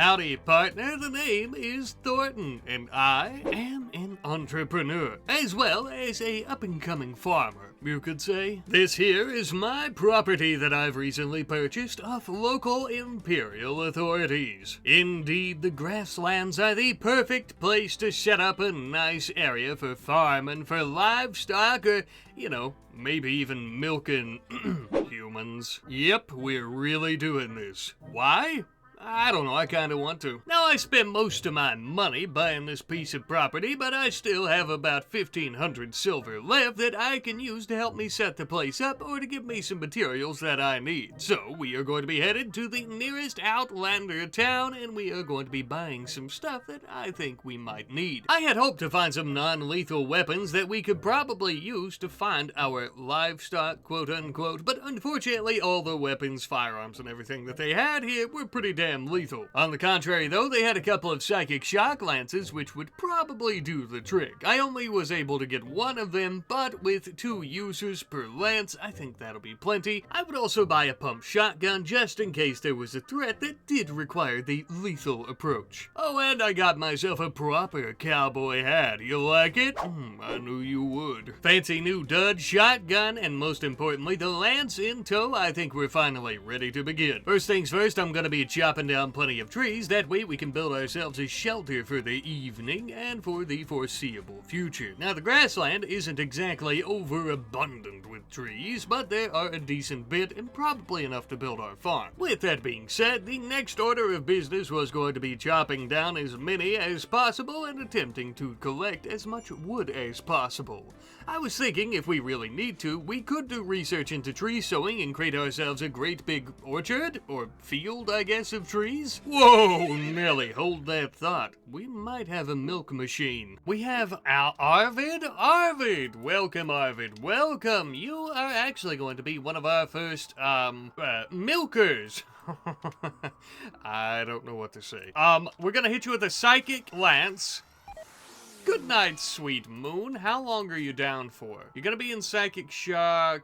Howdy, partner. The name is Thornton, and I am an entrepreneur, as well as a up-and-coming farmer, you could say. This here is my property that I've recently purchased off local imperial authorities. Indeed, the grasslands are the perfect place to set up a nice area for farming for livestock or, you know, maybe even milking humans. Yep, we're really doing this. Why? I don't know, I kinda want to. Now, I spent most of my money buying this piece of property, but I still have about 1,500 silver left that I can use to help me set the place up or to give me some materials that I need. So, we are going to be headed to the nearest Outlander town, and we are going to be buying some stuff that I think we might need. I had hoped to find some non-lethal weapons that we could probably use to find our livestock, quote-unquote, but unfortunately, all the weapons, firearms, and everything that they had here were pretty damn lethal. On the contrary, though, they had a couple of psychic shock lances, which would probably do the trick. I only was able to get one of them, but with 2 users per lance, I think that'll be plenty. I would also buy a pump shotgun just in case there was a threat that did require the lethal approach. Oh, and I got myself a proper cowboy hat. You like it? I knew you would. Fancy new dud shotgun, and most importantly, the lance in tow. I think we're finally ready to begin. First things first, I'm gonna be chopping down plenty of trees. That way we can build ourselves a shelter for the evening and for the foreseeable future. Now, the grassland isn't exactly overabundant with trees, but there are a decent bit and probably enough to build our farm. With that being said, the next order of business was going to be chopping down as many as possible and attempting to collect as much wood as possible. I was thinking if we really need to, we could do research into tree sowing and create ourselves a great big orchard, or field, I guess, of trees? Whoa, Nelly, hold that thought. We might have a milk machine. We have Arvid? Arvid! Welcome, Arvid. Welcome. You are actually going to be one of our first, milkers. I don't know what to say. We're gonna hit you with a psychic lance. Good night, sweet moon. How long are you down for? You're gonna be in psychic shock.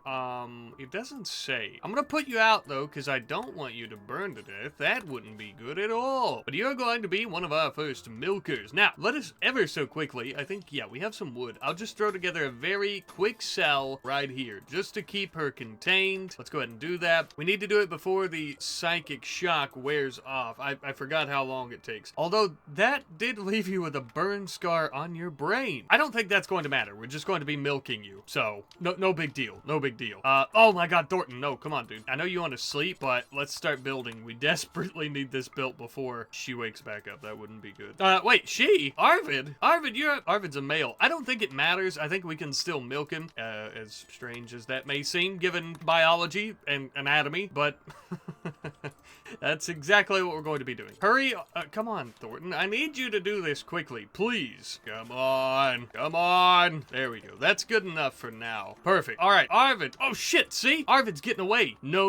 It doesn't say. I'm gonna put you out, though, because I don't want you to burn to death. That wouldn't be good at all. But you're going to be one of our first milkers. Now, let us ever so quickly, I think, yeah, we have some wood. I'll just throw together a very quick cell right here, just to keep her contained. Let's go ahead and do that. We need to do it before the psychic shock wears off. I forgot how long it takes. Although, that did leave you with a burn scar on your brain. I don't think that's going to matter. We're just going to be milking you. So, no big deal. No big deal. Oh my god, Thornton, no, come on, dude. I know you want to sleep, but let's start building. We desperately need this built before she wakes back up. That wouldn't be good. Wait, she? Arvid? Arvid's a male. I don't think it matters. I think we can still milk him, as strange as that may seem, given biology and anatomy, but that's exactly what we're going to be doing. Hurry, come on, Thornton. I need you to do this quickly, please. Come on. There we go. That's good enough for now. Perfect. All right, Arvid. Oh, shit, see? Arvid's getting away. No.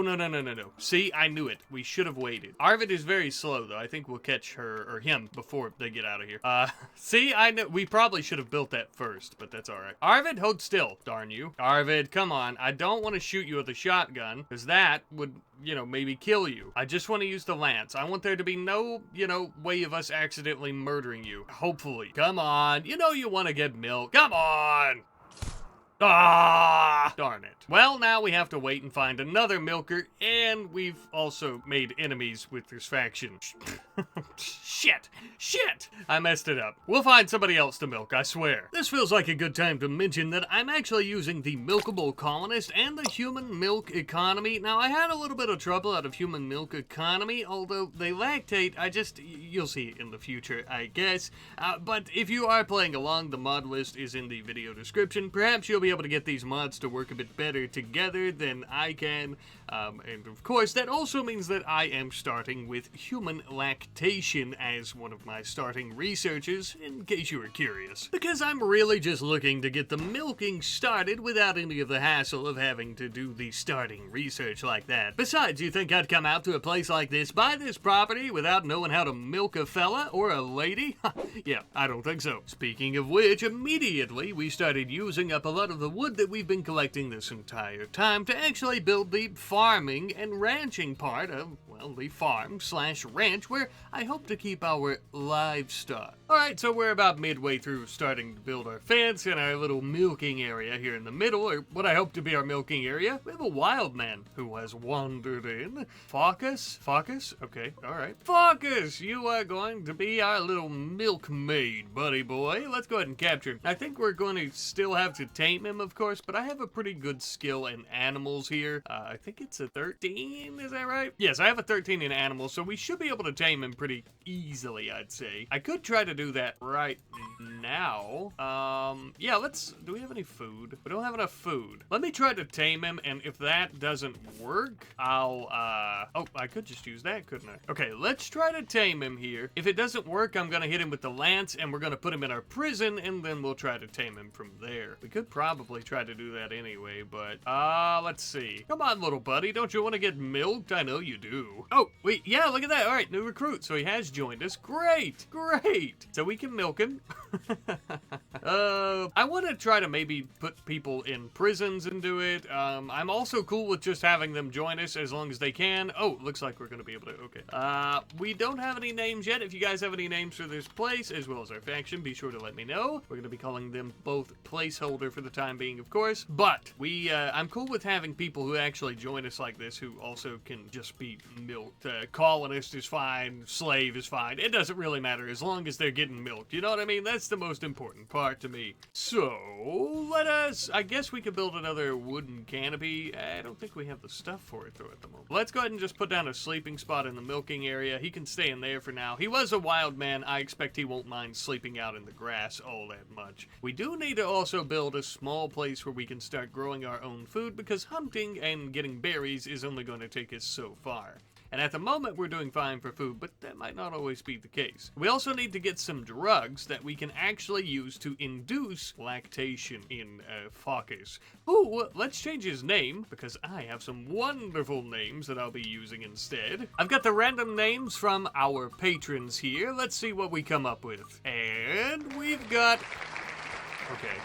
See, I knew it. We should have waited. Arvid is very slow, though. I think we'll catch her, or him, before they get out of here. See, I know. We probably should have built that first, but that's all right. Arvid, hold still, darn you. Arvid, come on. I don't want to shoot you with a shotgun, because that would, you know, maybe kill you. I just want to use the lance. I want there to be no, you know, way of us accidentally murdering you. Hopefully. Come on. You know you want to get milk. Come on. Ah, darn it. Well, now we have to wait and find another milker, and we've also made enemies with this faction. Shit. I messed it up. We'll find somebody else to milk, I swear. This feels like a good time to mention that I'm actually using the milkable colonist and the human milk economy. Now, I had a little bit of trouble out of human milk economy, although they lactate. You'll see in the future, I guess. But if you are playing along, the mod list is in the video description. Perhaps you'll be able to get these mods to work a bit better together than I can. And of course, that also means that I am starting with human lactation as one of my starting researches, in case you were curious. Because I'm really just looking to get the milking started without any of the hassle of having to do the starting research like that. Besides, you think I'd come out to a place like this, buy this property, without knowing how to milk a fella or a lady? Yeah, I don't think so. Speaking of which, immediately we started using up a lot of the wood that we've been collecting this entire time to actually build the farming and ranching part of, well, well, the farm slash ranch where I hope to keep our livestock. Alright, so we're about midway through starting to build our fence and our little milking area here in the middle, or what I hope to be our milking area. We have a wild man who has wandered in. Focus? Okay, alright. Focus! You are going to be our little milkmaid, buddy boy. Let's go ahead and capture him. I think we're going to still have to tame him, of course, but I have a pretty good skill in animals here. I think it's a 13, is that right? Yes, I have a 13 in animals, so we should be able to tame him pretty easily, I'd say. I could try to do that right now. Yeah, do we have any food? We don't have enough food. Let me try to tame him, and if that doesn't work, oh, I could just use that, couldn't I? Okay, let's try to tame him here. If it doesn't work, I'm gonna hit him with the lance, and we're gonna put him in our prison, and then we'll try to tame him from there. We could probably try to do that anyway, but, let's see. Come on, little buddy, don't you want to get milked? I know you do. Oh, wait, yeah, look at that. All right, new recruit, so he has joined us. Great. So we can milk him. I want to try to maybe put people in prisons and do it. I'm also cool with just having them join us as long as they can. Oh, looks like we're going to be able to, okay. We don't have any names yet. If you guys have any names for this place, as well as our faction, be sure to let me know. We're going to be calling them both placeholder for the time being, of course. But I'm cool with having people who actually join us like this who also can just be milked. Colonist is fine, slave is fine. It doesn't really matter as long as they're getting milked. You know what I mean? That's the most important part to me. So, I guess we could build another wooden canopy. I don't think we have the stuff for it though at the moment. Let's go ahead and just put down a sleeping spot in the milking area. He can stay in there for now. He was a wild man. I expect he won't mind sleeping out in the grass all that much. We do need to also build a small place where we can start growing our own food because hunting and getting berries is only going to take us so far. And at the moment, we're doing fine for food, but that might not always be the case. We also need to get some drugs that we can actually use to induce lactation in Focus. Ooh, let's change his name, because I have some wonderful names that I'll be using instead. I've got the random names from our patrons here. Let's see what we come up with. And we've got... Okay.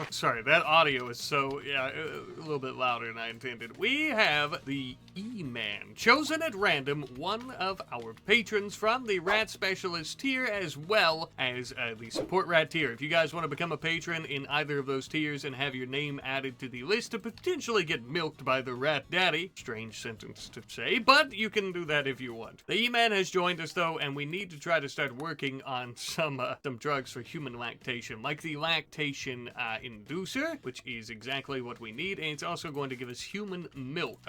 Sorry, that audio is so, yeah, a little bit louder than I intended. We have the E-Man, chosen at random, one of our patrons from the Rat Specialist tier, as well as the Support Rat tier. If you guys want to become a patron in either of those tiers and have your name added to the list to potentially get milked by the Rat Daddy, strange sentence to say, but you can do that if you want. The E-Man has joined us, though, and we need to try to start working on some drugs for human lactation, like the lactation inducer, which is exactly what we need, and it's also going to give us human milk.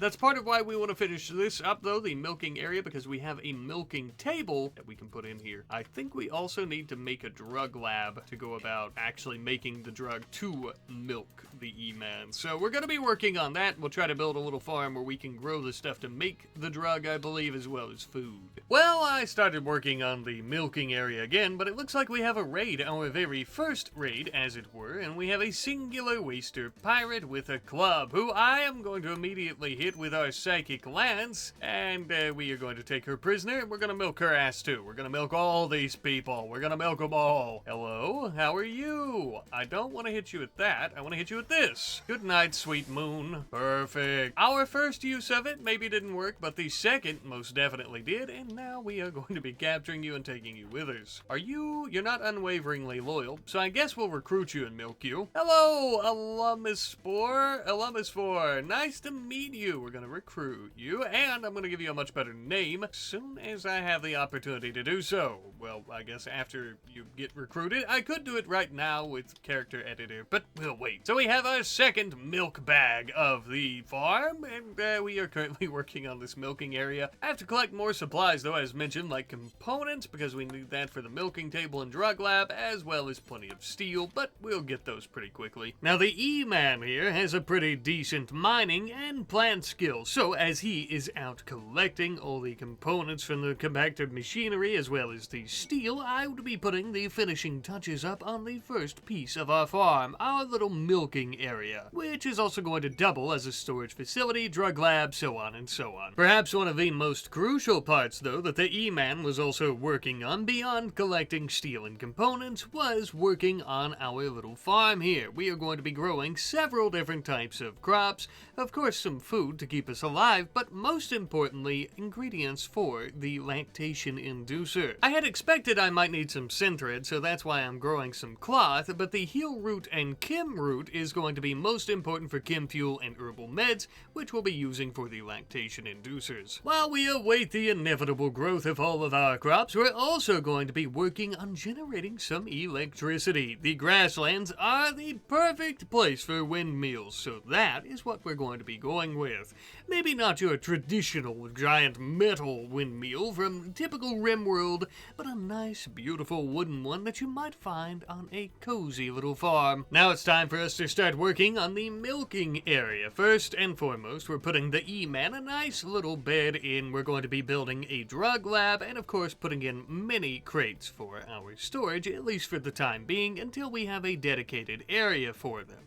That's part of why we want to finish this up, though, the milking area, because we have a milking table that we can put in here. I think we also need to make a drug lab to go about actually making the drug to milk the E-Man. So we're going to be working on that. We'll try to build a little farm where we can grow the stuff to make the drug, I believe, as well as food. Well, I started working on the milking area again, but it looks like we have a raid, our very first raid, as it were, and we have a singular waster pirate with a club, who I am going to immediately hit with our psychic lance, and we are going to take her prisoner, and we're going to milk her ass too. We're going to milk all these people. We're going to milk them all. Hello, how are you? I don't want to hit you with that. I want to hit you with this. Good night, sweet moon. Perfect. Our first use of it maybe didn't work, but the second most definitely did, and now we are going to be capturing you and taking you with us. You're not unwaveringly loyal, so I guess we'll recruit you and milk you. Hello, Allumus4. Nice to meet you. We're gonna recruit you, and I'm gonna give you a much better name as soon as I have the opportunity to do so. Well, I guess after you get recruited. I could do it right now with character editor, but we'll wait. So we have our second milk bag of the farm, and we are currently working on this milking area. I have to collect more supplies, though, as mentioned, like components, because we need that for the milking table and drug lab, as well as plenty of steel, but we'll get those pretty quickly. Now, the E-Man here has a pretty decent mining and plant skills, so as he is out collecting all the components from the compacted machinery, as well as the steel, I would be putting the finishing touches up on the first piece of our farm, our little milking area, which is also going to double as a storage facility, drug lab, so on and so on. Perhaps one of the most crucial parts, though, that the E-Man was also working on beyond collecting steel and components was working on our little farm here. We are going to be growing several different types of crops, of course some food to keep us alive, but most importantly, ingredients for the lactation inducer. I had expected I might need some synthread, so that's why I'm growing some cloth, but the heal root and chem root is going to be most important for chem fuel and herbal meds, which we'll be using for the lactation inducers. While we await the inevitable growth of all of our crops, we're also going to be working on generating some electricity. The grasslands are the perfect place for windmills, so that is what we're going to be going with. Maybe not your traditional giant metal windmill from typical RimWorld, but a nice, beautiful wooden one that you might find on a cozy little farm. Now it's time for us to start working on the milking area. First and foremost, we're putting the E-Man a nice little bed in. We're going to be building a drug lab and of course putting in many crates for our storage, at least for the time being, until we have a dedicated area for them.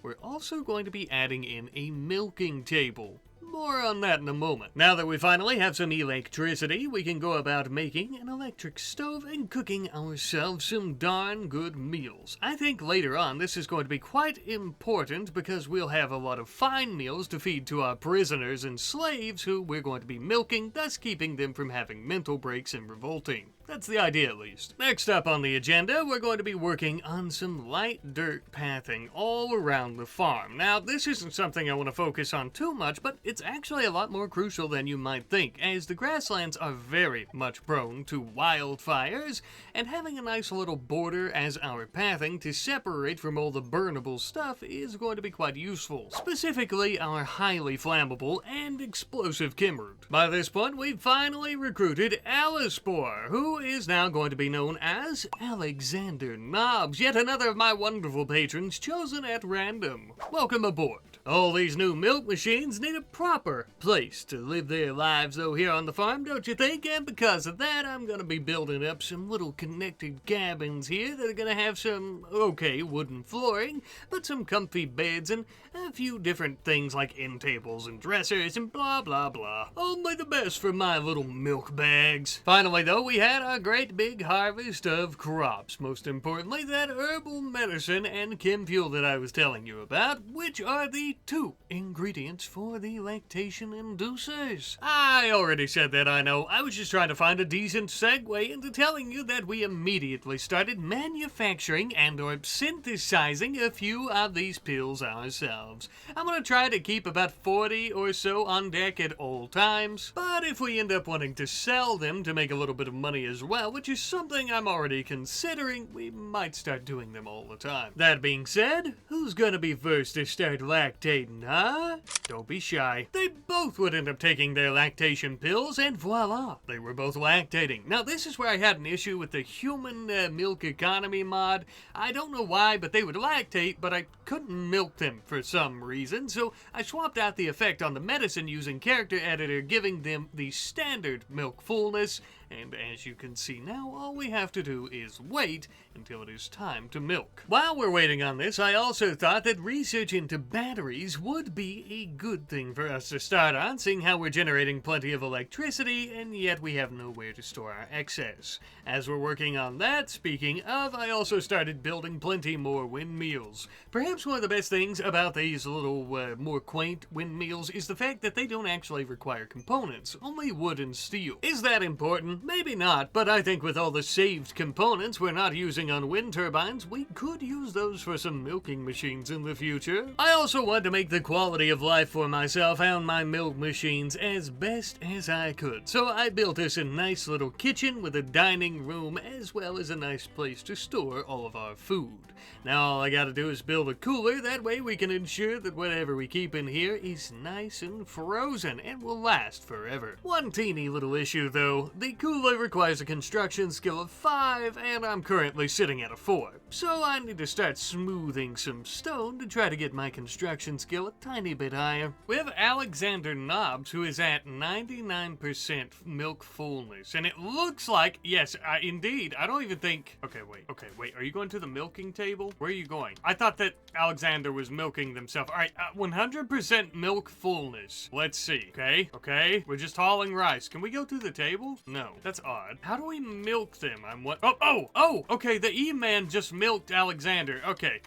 We're also going to be adding in a milking table. More on that in a moment. Now that we finally have some electricity, we can go about making an electric stove and cooking ourselves some darn good meals. I think later on this is going to be quite important because we'll have a lot of fine meals to feed to our prisoners and slaves who we're going to be milking, thus keeping them from having mental breaks and revolting. That's the idea, at least. Next up on the agenda, we're going to be working on some light dirt pathing all around the farm. Now, this isn't something I want to focus on too much, but it's actually a lot more crucial than you might think, as the grasslands are very much prone to wildfires, and having a nice little border as our pathing to separate from all the burnable stuff is going to be quite useful. Specifically, our highly flammable and explosive chem root. By this point, we've finally recruited Alispor, who is now going to be known as Alexander Nobbs, yet another of my wonderful patrons chosen at random. Welcome aboard. All these new milk machines need a proper place to live their lives though here on the farm, don't you think? And because of that, I'm going to be building up some little connected cabins here that are going to have some, okay, wooden flooring, but some comfy beds and a few different things like end tables and dressers and blah blah blah. Only the best for my little milk bags. Finally though, we had a great big harvest of crops. Most importantly, that herbal medicine and chem fuel that I was telling you about, which are the two ingredients for the lactation inducers. I already said that, I know. I was just trying to find a decent segue into telling you that we immediately started manufacturing and or synthesizing a few of these pills ourselves. I'm going to try to keep about 40 or so on deck at all times, but if we end up wanting to sell them to make a little bit of money as well, which is something I'm already considering, we might start doing them all the time. That being said, who's gonna be first to start lactating, huh? Don't be shy. They both would end up taking their lactation pills, and voila, they were both lactating. Now, this is where I had an issue with the human milk economy mod. I don't know why, but they would lactate, but I couldn't milk them for some reason, so I swapped out the effect on the medicine using character editor, giving them the standard milk fullness, and as you can see now, all we have to do is wait until it is time to milk. While we're waiting on this, I also thought that research into batteries would be a good thing for us to start on, seeing how we're generating plenty of electricity, and yet we have nowhere to store our excess. As we're working on that, speaking of, I also started building plenty more windmills. Perhaps one of the best things about these little more quaint windmills is the fact that they don't actually require components, only wood and steel. Is that important? Maybe not, but I think with all the saved components we're not using on wind turbines, we could use those for some milking machines in the future. I also want to make the quality of life for myself and my milk machines as best as I could, so I built us a nice little kitchen with a dining room as well as a nice place to store all of our food. Now all I gotta do is build a cooler, that way we can ensure that whatever we keep in here is nice and frozen and will last forever. One teeny little issue though, the cooler requires a construction skill of 5 and I'm currently sitting at a 4, so I need to start smoothing some stone to try to get my construction skill a tiny bit higher. We have Alexander Nobbs who is at 99% milk fullness, and it looks like, yes, indeed, I don't even think, okay wait, are you going to the milking table? Where are you going? I thought that Alexander was milking themselves. Alright, 100% milk fullness. Let's see, okay, we're just hauling rice. Can we go to the table? No, that's odd. How do we milk them? Okay, the E-Man just milked Alexander. Okay.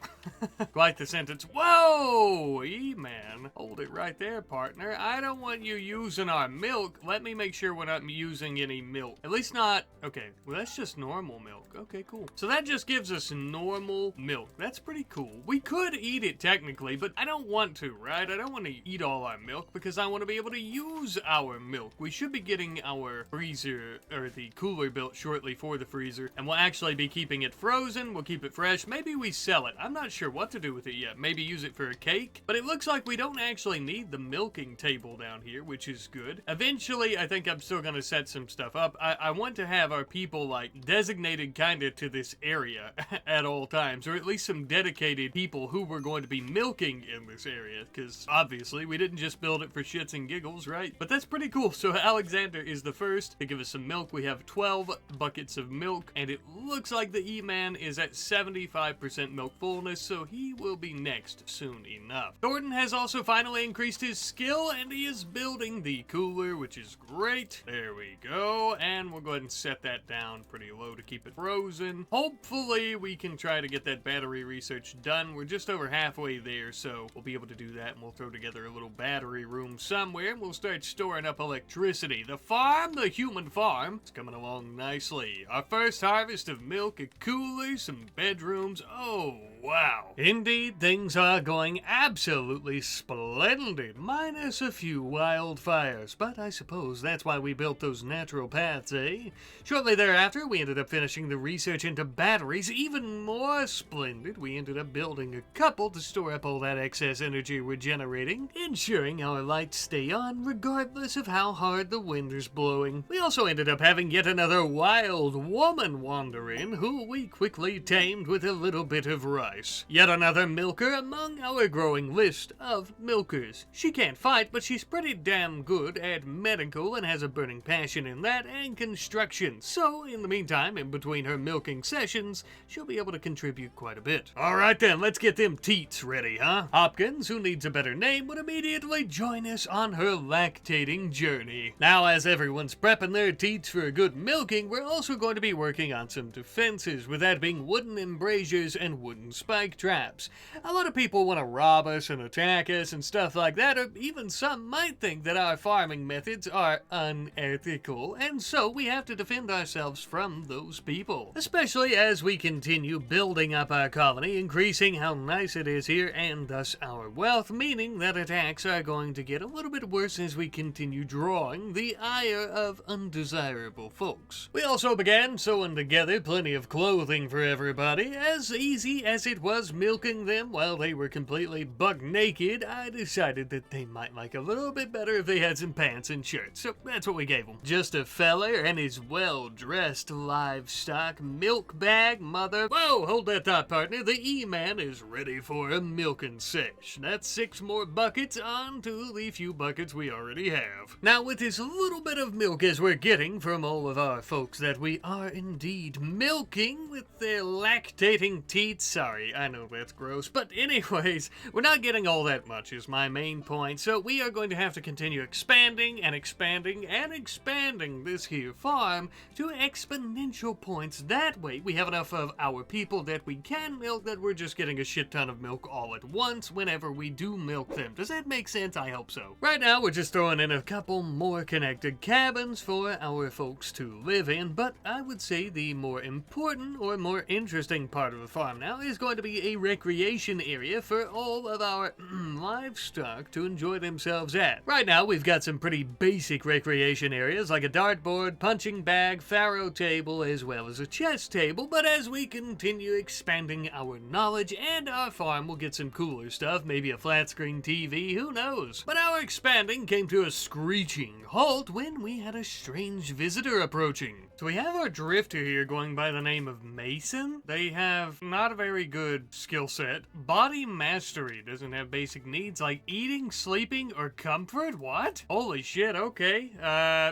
Quite the sentence. Whoa! Whoa, E-Man. Hold it right there, partner. I don't want you using our milk. Let me make sure we're not using any milk. At least not... Okay, well, that's just normal milk. Okay, cool. So that just gives us normal milk. That's pretty cool. We could eat it technically, but I don't want to, right? I don't want to eat all our milk because I want to be able to use our milk. We should be getting our freezer, or the cooler built shortly for the freezer, and we'll actually be keeping it frozen. We'll keep it fresh. Maybe we sell it. I'm not sure what to do with it yet. Maybe use it for a cake, but it looks like we don't actually need the milking table down here, which is good. Eventually, I think I'm still going to set some stuff up. I want to have our people, like, designated kind of to this area at all times, or at least some dedicated people who were going to be milking in this area, because obviously we didn't just build it for shits and giggles, right? But that's pretty cool. So Alexander is the first to give us some milk. We have 12 buckets of milk, and it looks like the E-Man is at 75% milk fullness, so he will be next soon enough. Thornton has also finally increased his skill, and he is building the cooler, which is great. There we go, and we'll go ahead and set that down pretty low to keep it frozen. Hopefully we can try to get that battery research done. We're just over halfway there, so we'll be able to do that, and we'll throw together a little battery room somewhere, and we'll start storing up electricity. The farm, the human farm, is coming along nicely. Our first harvest of milk, a cooler, some bedrooms. Oh, wow. Indeed, things are going absolutely splendid, minus a few wildfires. But I suppose that's why we built those natural paths, eh? Shortly thereafter, we ended up finishing the research into batteries. Even more splendid, we ended up building a couple to store up all that excess energy we're generating, ensuring our lights stay on regardless of how hard the wind is blowing. We also ended up having yet another wild woman wander in, who we quickly tamed with a little bit of rice. Yet another milker among our growing list of milkers. She can't fight, but she's pretty damn good at medical and has a burning passion in that and construction. So, in the meantime, in between her milking sessions, she'll be able to contribute quite a bit. Alright then, let's get them teats ready, huh? Hopkins, who needs a better name, would immediately join us on her lactating journey. Now, as everyone's prepping their teats for a good milking, we're also going to be working on some defenses, with that being wooden embrasures and wooden spike traps. A lot of people want to rob us and attack us and stuff like that, or even some might think that our farming methods are unethical, and so we have to defend ourselves from those people. Especially as we continue building up our colony, increasing how nice it is here, and thus our wealth, meaning that attacks are going to get a little bit worse as we continue drawing the ire of undesirable folks. We also began sewing together plenty of clothing for everybody. As easy as it was milking them while they were completely buck naked, I decided that they might like a little bit better if they had some pants and shirts, so that's what we gave them. Just a feller and his well-dressed livestock milk bag, mother. Whoa, hold that thought, partner. The E-Man is ready for a milking sesh. That's 6 more buckets onto the few buckets we already have. Now, with this little bit of milk as we're getting from all of our folks that we are indeed milking with their lactating teats. Sorry, I know that's gross, but anyways, we're not getting all that much is my main point, so we are going to have to continue expanding and expanding and expanding this here farm to exponential points. That way, we have enough of our people that we can milk that we're just getting a shit ton of milk all at once whenever we do milk them. Does that make sense? I hope so. Right now, we're just throwing in a couple more connected cabins for our folks to live in, but I would say the more important or more interesting part of the farm now is going to be a recreation area for all of our livestock to enjoy themselves at. Right now, we've got some pretty basic recreation areas like a dartboard, punching bag, faro table, as well as a chess table, but as we continue expanding our knowledge and our farm, we'll get some cooler stuff, maybe a flat screen TV, who knows? But our expanding came to a screeching halt when we had a strange visitor approaching. So we have our drifter here going by the name of Mason. They have not a very good skill set. Body mastery doesn't have basic needs like eating, sleeping, or comfort. What? Holy shit, okay.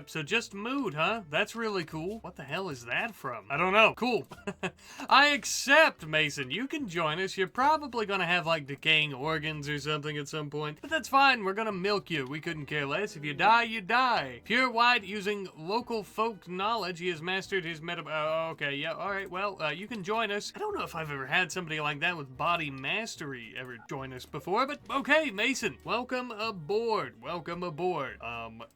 So just mood, huh? That's really cool. What the hell is that from? I don't know. Cool. I accept, Mason. You can join us. You're probably gonna have like decaying organs or something at some point, but that's fine. We're gonna milk you. We couldn't care less. If you die, you die. Pure White, using local folk knowledge, he has mastered his okay, yeah, alright, well, you can join us. I don't know if I've ever had somebody somebody like that with body mastery ever join us before, but okay, Mason, welcome aboard. Welcome aboard.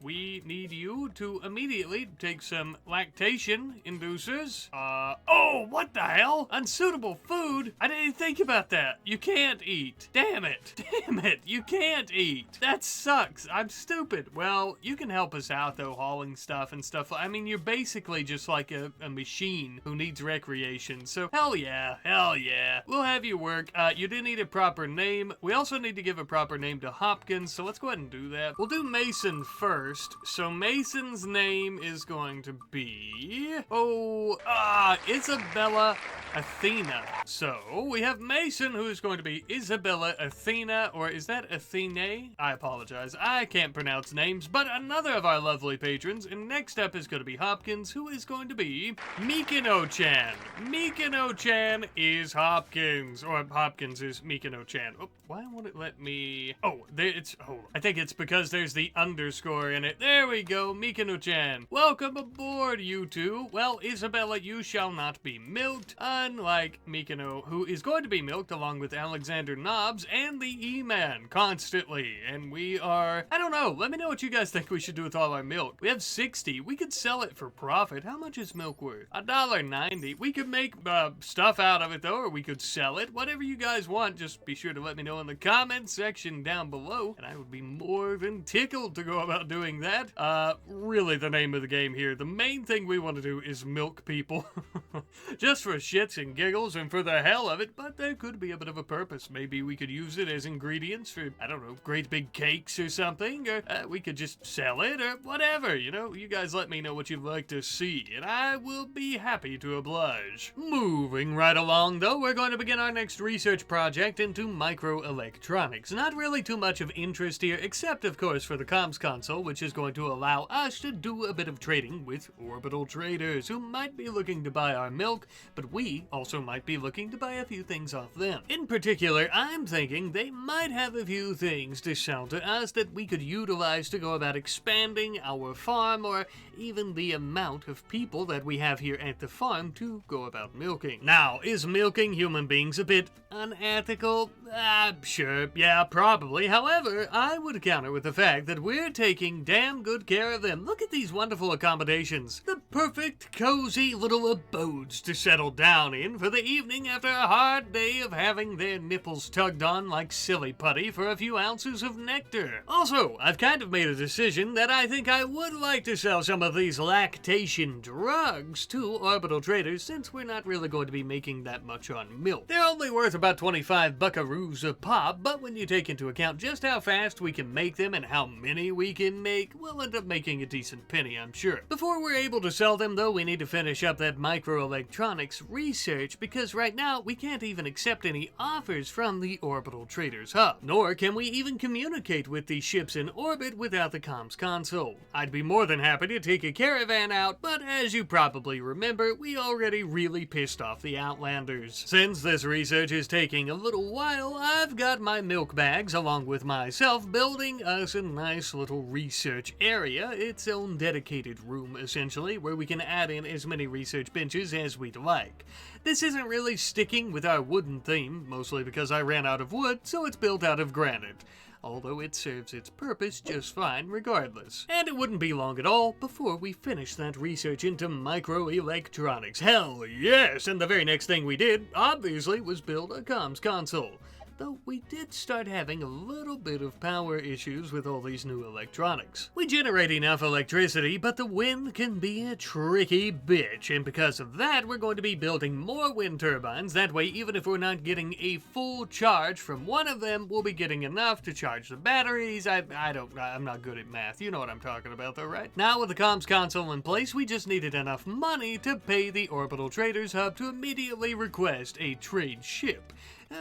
We need you to immediately take some lactation inducers. Oh, what the hell? Unsuitable food? I didn't think about that. You can't eat. Damn it. Damn it. You can't eat. That sucks. I'm stupid. Well, you can help us out, though, hauling stuff and stuff. I mean, you're basically just like a machine who needs recreation. So, hell yeah. Hell yeah. We'll have you work. You do need a proper name. We also need to give a proper name to Hopkins, so let's go ahead and do that. We'll do Mason first. So, Mason's name is going to be... Isabella Athena. So, we have Mason, who is going to be Isabella Athena, or is that Athene? I apologize. I can't pronounce names, but another of our lovely patrons. And next up is going to be Hopkins, who is going to be Mikino-chan. Mikino-chan is Hopkins, or Hopkins is Mikino-chan. Oh, why won't it let me... Oh, there it's... Hold on. I think it's because there's the underscore in it. There we go, Mikino-chan. Welcome aboard, you two. Well, Isabella, you shall not be milked, unlike Mikino, who is going to be milked along with Alexander Nobbs and the E-Man constantly. And we are... I don't know. Let me know what you guys think we should do with all our milk. We have 60. We could sell it for profit. How much is milk worth? $1.90. We could make stuff out of it, though, or we could sell it. Whatever you guys want, just be sure to let me know in the comment section down below, and I would be more than tickled to go about doing that. Really the name of the game here. The main thing we want to do is milk people. Just for shits and giggles and for the hell of it, but there could be a bit of a purpose. Maybe we could use it as ingredients for, I don't know, great big cakes or something, or we could just sell it, or whatever, you know? You guys let me know what you'd like to see, and I will be happy to oblige. Moving right along, though, we're going to begin our next research project into microelectronics. Not really too much of interest here, except, of course, for the comms console, which is going to allow us to do a bit of trading with orbital traders who might be looking to buy our milk, but we also might be looking to buy a few things off them. In particular, I'm thinking they might have a few things to sell to us that we could utilize to go about expanding our farm, or even the amount of people that we have here at the farm to go about milking. Now, is milking human beings a bit unethical? Sure, yeah, probably. However, I would counter with the fact that we're taking damn good care of them. Look at these wonderful accommodations. The perfect, cozy little abodes to settle down in for the evening after a hard day of having their nipples tugged on like silly putty for a few ounces of nectar. Also, I've kind of made a decision that I think I would like to sell some of these lactation drugs to orbital traders, since we're not really going to be making that much on milk. They're only worth about 25 buckaroos a pop, but when you take into account just how fast we can make them and how many we can make, we'll end up making a decent penny, I'm sure. Before we're able to sell them, though, we need to finish up that microelectronics research, because right now we can't even accept any offers from the orbital traders hub, nor can we even communicate with the ships in orbit without the comms console. I'd be more than happy to take a caravan out, but as you probably remember, we already really pissed off the Outlanders. Since this research is taking a little while, I've got my milk bags along with myself building us a nice little research area, its own dedicated room essentially, where we can add in as many research benches as we'd like. This isn't really sticking with our wooden theme, mostly because I ran out of wood, so it's built out of granite. Although it serves its purpose just fine regardless. And it wouldn't be long at all before we finished that research into microelectronics. Hell yes! And the very next thing we did, obviously, was build a comms console. Though we did start having a little bit of power issues with all these new electronics. We generate enough electricity, but the wind can be a tricky bitch, and because of that, we're going to be building more wind turbines. That way, even if we're not getting a full charge from one of them, we'll be getting enough to charge the batteries. I'm not good at math. You know what I'm talking about though, right? Now with the comms console in place, we just needed enough money to pay the Orbital Traders Hub to immediately request a trade ship.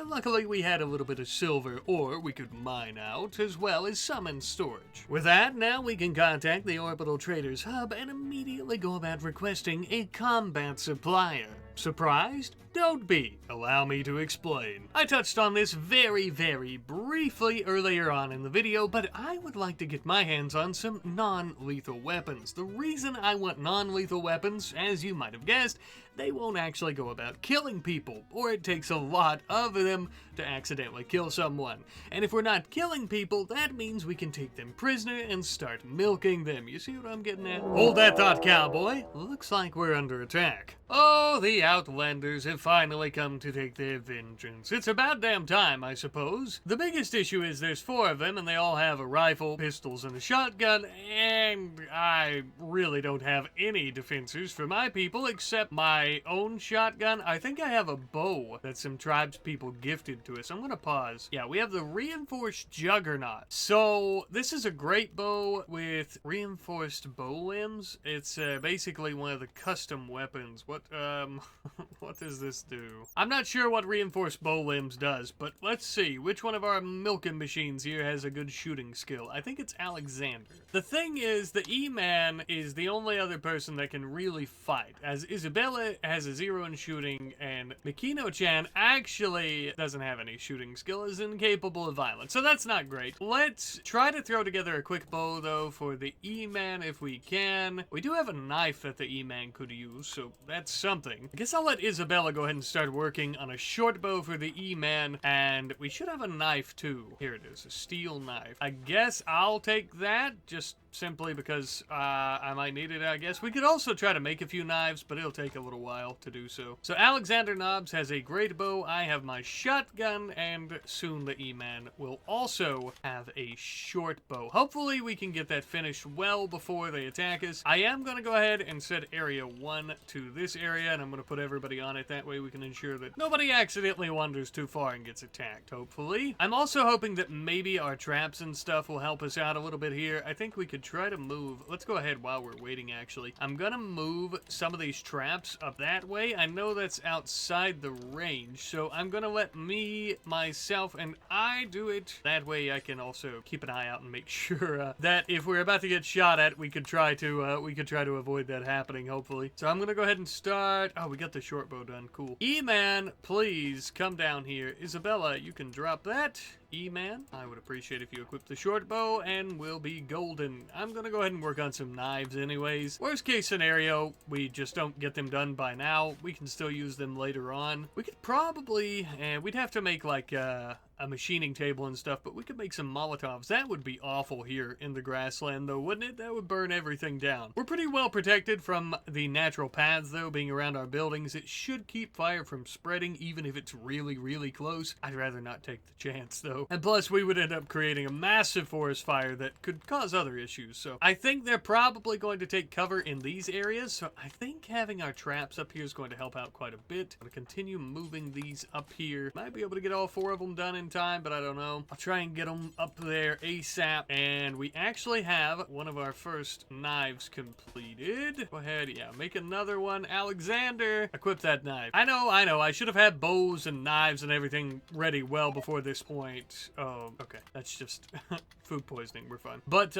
Luckily, we had a little bit of silver ore we could mine out, as well as some in storage. With that, now we can contact the Orbital Traders Hub and immediately go about requesting a combat supplier. Surprised? Don't be. Allow me to explain. I touched on this very, very briefly earlier on in the video, but I would like to get my hands on some non-lethal weapons. The reason I want non-lethal weapons, as you might have guessed, they won't actually go about killing people, or it takes a lot of them to accidentally kill someone. And if we're not killing people, that means we can take them prisoner and start milking them. You see what I'm getting at? Hold that thought, cowboy. Looks like we're under attack. Oh, the Outlanders have finally come to take their vengeance. It's about damn time, I suppose. The biggest issue is there's 4 of them, and they all have a rifle, pistols, and a shotgun, and I really don't have any defenses for my people except my own shotgun. I think I have a bow that some tribes people gifted to us. I'm gonna pause. Yeah, we have the reinforced juggernaut. So this is a great bow with reinforced bow limbs. It's basically one of the custom weapons. What does this do? I'm not sure what reinforced bow limbs does, but let's see. Which one of our milking machines here has a good shooting skill? I think it's Alexander. The thing is, the E-Man is the only other person that can really fight, as Isabella has a 0 in shooting, and Mikino-chan actually doesn't have any shooting skill, is incapable of violence, so that's not great. Let's try to throw together a quick bow, though, for the E-Man if we can. We do have a knife that the E-Man could use, so that's something. I guess I'll let Isabella go ahead and start working on a short bow for the E-Man, and we should have a knife, too. Here it is, a steel knife. I guess I'll take that, just simply because I might need it, I guess. We could also try to make a few knives, but it'll take a little while to do so. So Alexander Nobbs has a great bow, I have my shotgun, and soon the E-Man will also have a short bow. Hopefully we can get that finished well before they attack us. I am going to go ahead and set area 1 to this area, and I'm going to put everybody on it. That way we can ensure that nobody accidentally wanders too far and gets attacked, hopefully. I'm also hoping that maybe our traps and stuff will help us out a little bit here. I think we could try to move. Let's go ahead while we're waiting, actually. I'm gonna move some of these traps up that way. I know that's outside the range, so I'm gonna let me, myself, and I do it. That way I can also keep an eye out and make sure that if we're about to get shot at, we could try to avoid that happening, hopefully. So I'm gonna go ahead and start. Oh, we got the short bow done. Cool. E-Man, please come down here. Isabella, you can drop that. E-Man, I would appreciate if you equip the short bow, and we'll be golden. I'm gonna go ahead and work on some knives anyways. Worst case scenario, we just don't get them done by now. We can still use them later on. We could probably, we'd have to make like a machining table and stuff, but we could make some Molotovs. That would be awful here in the grassland, though, wouldn't it? That would burn everything down. We're pretty well protected from the natural paths, though, being around our buildings. It should keep fire from spreading, even if it's really, really close. I'd rather not take the chance, though. And plus, we would end up creating a massive forest fire that could cause other issues. So I think they're probably going to take cover in these areas, so I think having our traps up here is going to help out quite a bit. I'm going to continue moving these up here. Might be able to get all 4 of them done in time, but I don't know. I'll try and get them up there ASAP. And we actually have one of our first knives completed. Go ahead, yeah, make another one. Alexander, equip that knife. I know, I should have had bows and knives and everything ready well before this point. Oh, okay, that's just food poisoning. We're fine. But,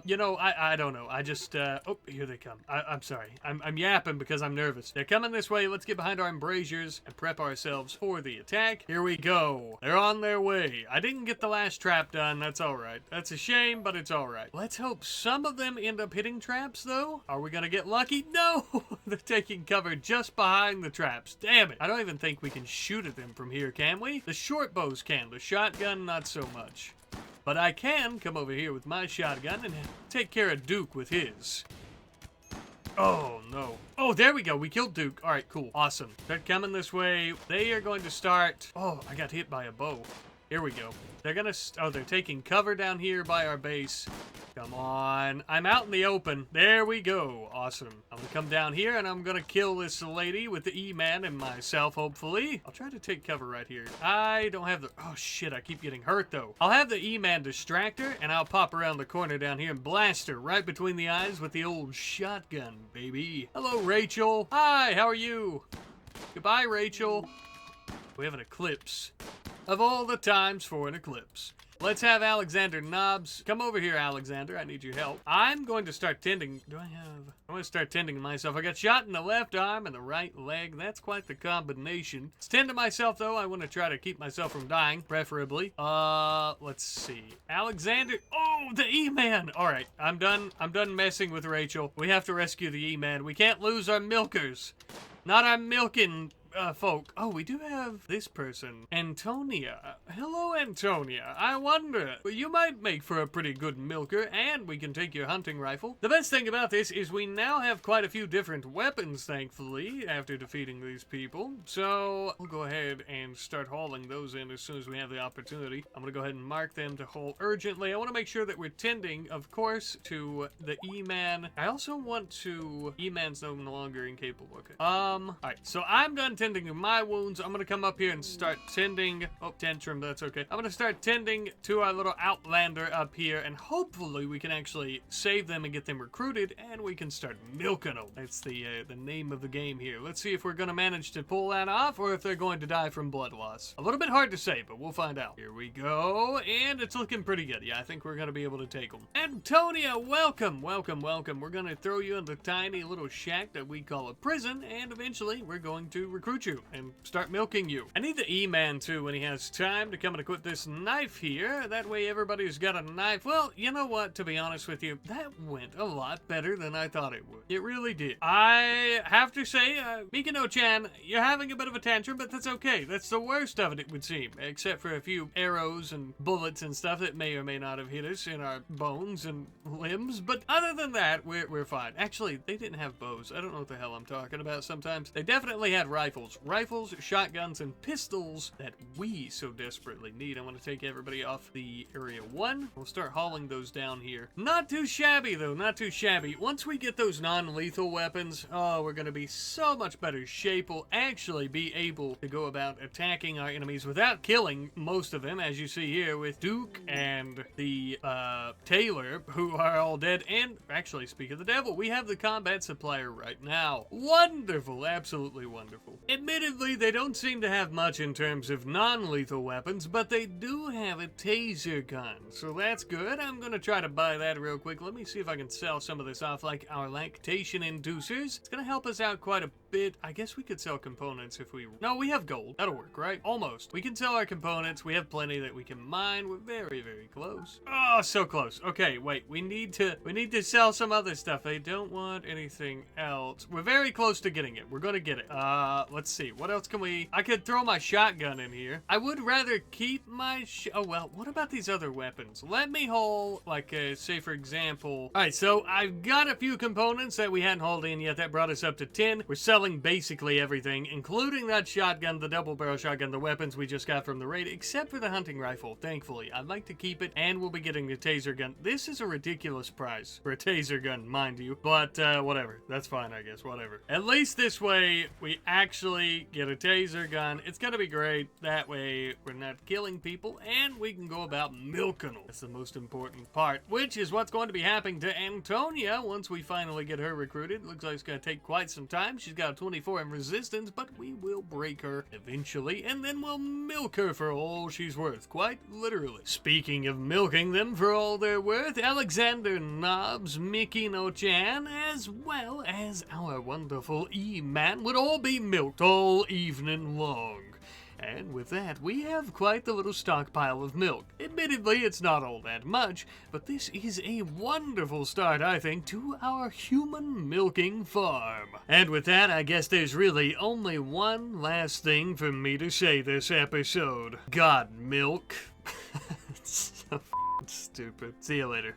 you know, I don't know. I just, oh, here they come. I'm sorry. I'm yapping because I'm nervous. They're coming this way. Let's get behind our embrasures and prep ourselves for the attack. Here we go. They're on their way. I didn't get the last trap done. That's all right. That's a shame, but it's all right. Let's hope some of them end up hitting traps, though. Are we gonna get lucky? No! They're taking cover just behind the traps. Damn it. I don't even think we can shoot at them from here, can we? The short bows can. The shotgun, not so much. But I can come over here with my shotgun and take care of Duke with his. Oh, no. Oh, there we go. We killed Duke. All right, cool. Awesome. They're coming this way. They are going to start... Oh, I got hit by a bow. Here we go. They're gonna... Oh, they're taking cover down here by our base. Come on. I'm out in the open. There we go. Awesome. I'm gonna come down here and I'm gonna kill this lady with the E-Man and myself, hopefully. I'll try to take cover right here. I don't have the... Oh, shit. I keep getting hurt, though. I'll have the E-Man distract her and I'll pop around the corner down here and blast her right between the eyes with the old shotgun, baby. Hello, Rachel. Hi, how are you? Goodbye, Rachel. We have an eclipse. Of all the times for an eclipse. Let's have Alexander Knobs. Come over here, Alexander. I need your help. I'm going to start tending. I'm going to start tending to myself. I got shot in the left arm and the right leg. That's quite the combination. Let's tend to myself, though. I want to try to keep myself from dying, preferably. Let's see. Alexander. Oh, the E-Man. All right, I'm done messing with Rachel. We have to rescue the E-Man. We can't lose our milkers. Not our milking folk. Oh, we do have this person. Antonia. Hello, Antonia. I wonder. Well, you might make for a pretty good milker, and we can take your hunting rifle. The best thing about this is we now have quite a few different weapons, thankfully, after defeating these people. So, we'll go ahead and start hauling those in as soon as we have the opportunity. I'm gonna go ahead and mark them to haul urgently. I want to make sure that we're tending, of course, to the E-Man. I also want to... E-Man's no longer incapable. Okay. Alright, so I'm done tending to my wounds. I'm gonna come up here and start tending. Oh, tantrum, that's okay. I'm gonna start tending to our little Outlander up here, and hopefully we can actually save them and get them recruited, and we can start milking them. That's the name of the game here. Let's see if we're gonna manage to pull that off, or if they're going to die from blood loss. A little bit hard to say, but we'll find out. Here we go, and it's looking pretty good. Yeah, I think we're gonna be able to take them. Antonia, welcome, welcome, welcome. We're gonna throw you in the tiny little shack that we call a prison, and eventually we're going to recruit you and start milking you. I need the E-Man too when he has time to come and equip this knife here. That way everybody's got a knife. Well, you know what, to be honest with you, that went a lot better than I thought it would. It really did. I have to say, Mikino-chan, you're having a bit of a tantrum, but that's okay. That's the worst of it, it would seem, except for a few arrows and bullets and stuff that may or may not have hit us in our bones and limbs, but other than that, we're fine. Actually, they didn't have bows. I don't know what the hell I'm talking about sometimes. They definitely had rifles. Rifles, shotguns, and pistols that we so desperately need. I want to take everybody off the area 1. We'll start hauling those down here. Not too shabby, though. Not too shabby. Once we get those non-lethal weapons, oh, we're going to be so much better shape. We'll actually be able to go about attacking our enemies without killing most of them, as you see here with Duke and the Taylor, who are all dead. And actually, speak of the devil, we have the combat supplier right now. Wonderful. Absolutely wonderful. Admittedly, they don't seem to have much in terms of non-lethal weapons, but they do have a taser gun, so that's good. I'm gonna try to buy that real quick. Let me see if I can sell some of this off, like our lactation inducers. It's gonna help us out quite a bit. I guess we could sell components if we... No, we have gold. That'll work, right? Almost. We can sell our components. We have plenty that we can mine. We're very, very close. Oh, so close. Okay, wait. We need to sell some other stuff. They don't want anything else. We're very close to getting it. We're gonna get it. Let's see. What else can we... I could throw my shotgun in here. I would rather keep my... Oh, well, what about these other weapons? Let me haul, like, say, for example... Alright, so I've got a few components that we hadn't hauled in yet. That brought us up to 10. We're selling basically everything, including that shotgun, the double-barrel shotgun, the weapons we just got from the raid, except for the hunting rifle, thankfully. I'd like to keep it, and we'll be getting the taser gun. This is a ridiculous price for a taser gun, mind you, but, whatever. That's fine, I guess, whatever. At least this way, we actually get a taser gun. It's gonna be great. That way, we're not killing people, and we can go about milking them. That's the most important part, which is what's going to be happening to Antonia once we finally get her recruited. Looks like it's gonna take quite some time. She's got a 24 in resistance, but we will break her eventually, and then we'll milk her for all she's worth, quite literally. Speaking of milking them for all they're worth, Alexander Knobs, Mikino-chan, as well as our wonderful E-Man would all be milked all evening long. And with that, we have quite the little stockpile of milk. Admittedly, it's not all that much, but this is a wonderful start, I think, to our human milking farm. And with that, I guess there's really only one last thing for me to say this episode. God, milk. It's so stupid. See you later.